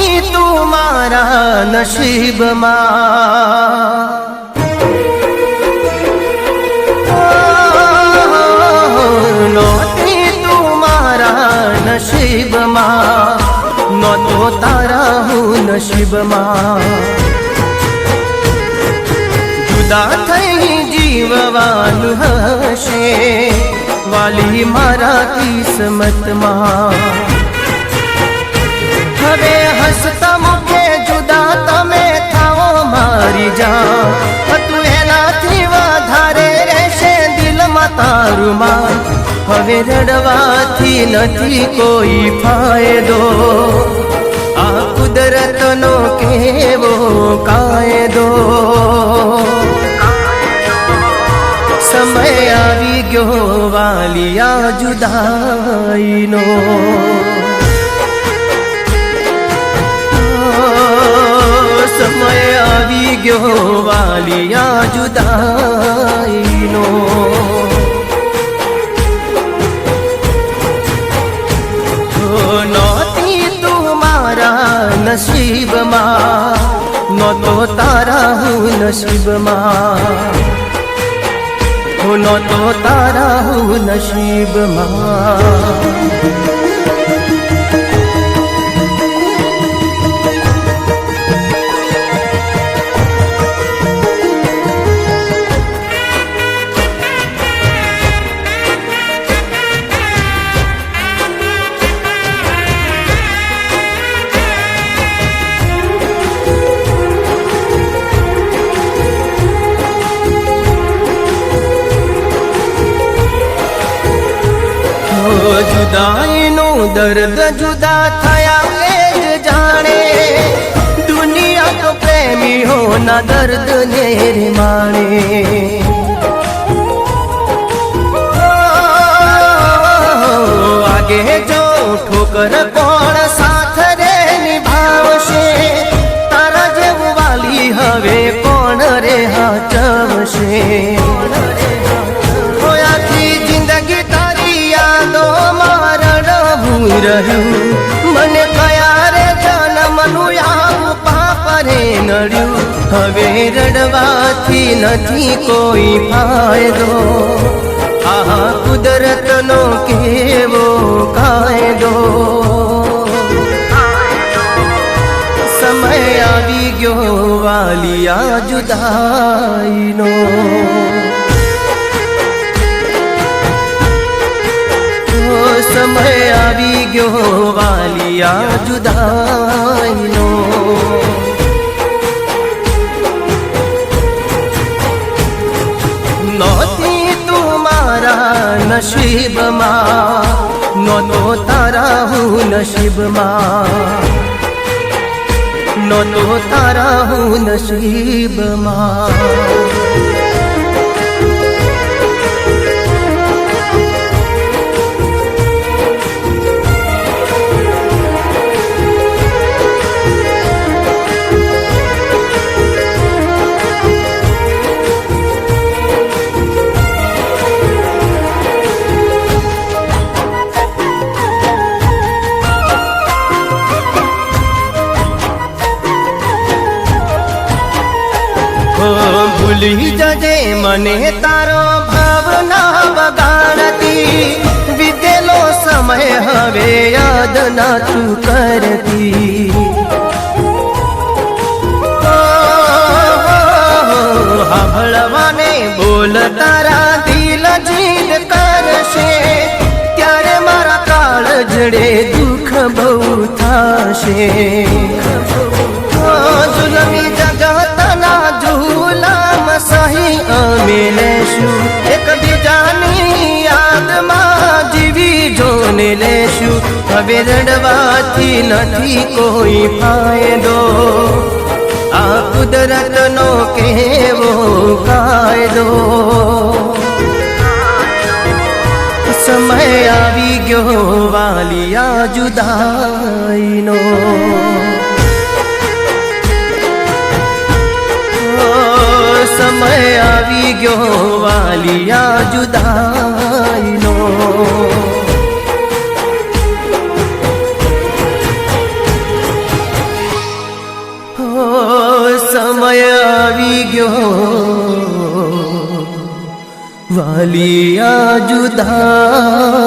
નહોતી તું મારા નસીબમાં, નહોતી તું મારા નસીબમાં, નહોતો તારા હું નસીબમાં. જુદા થઈ જીવવાનું હશે વાલી મારા કિસ્મતમાં. હવે હસતા મુખે જુદા તમે થાઓ મારી જાન, તું એનાથી વધારે રહેશે દિલમાં તારું માન. હવે રડવાથી નથી કોઈ ફાયદો, આ કુદરતનો કેવો કાયદો. સમય આવી ગયો વાલિયા જુદાઈનો, સમય આવી ગયો વાલિયા જુદાઈનો. નહોતી તું મારા નસીબમાં, નહોતો તારા હું નસીબમાં, નહોતો તારા હું નસીબમાં. જુદાઈનું દર્દ જુદા થયા એ જ જાણે, દુનિયા તો પ્રેમીઓના દર્દ ને રે માણે. આગે જો ઠોકર કોણ સાથ રે નિભાવશે, તારા જેવું વાલી હવે કોણ રે હાચવશે. જિંદગી તારી યાદો મારડવું રહ્યું, મને કયા રે જન્મનું આવું પાપ રે નડ્યું. હવે રડવાથી નથી કોઈ ફાયદો, આ કુદરતનો કેવો કાયદો. સમય આવી ગયો વાલિયા જુદાઈનો, સમય આવી ગયો વાલિયા જુદાઈનો. નહોતી તું મારા નસીબમાં, નહોતો તારા હું નસીબમાં, નહોતો તારા હું નસીબમાં. ભૂલી જજે મને તારો ભાવના બગાડતી, વીતેલો સમય હવે યાદ ના તું કરતી. સાંભળવાને બોલ તારા દિલ જીદ કરશે, ત્યારે મારા કાળજડે દુઃખ બહુ થશે. જુલમી જગતના ઝૂલામ સહી અમે લેશું, એકબીજાની યાદમાં જીવી જોને લેશું. હવે રડવાથી નથી કોઈ ફાયદો, આ કુદરતનો કેવો કાયદો. સમય આવી ગયો વાલિયા જુદાઈનો, સમય આવી ગયો વાલિયા જુદાઈનો. વાલિયા જુદાઈનો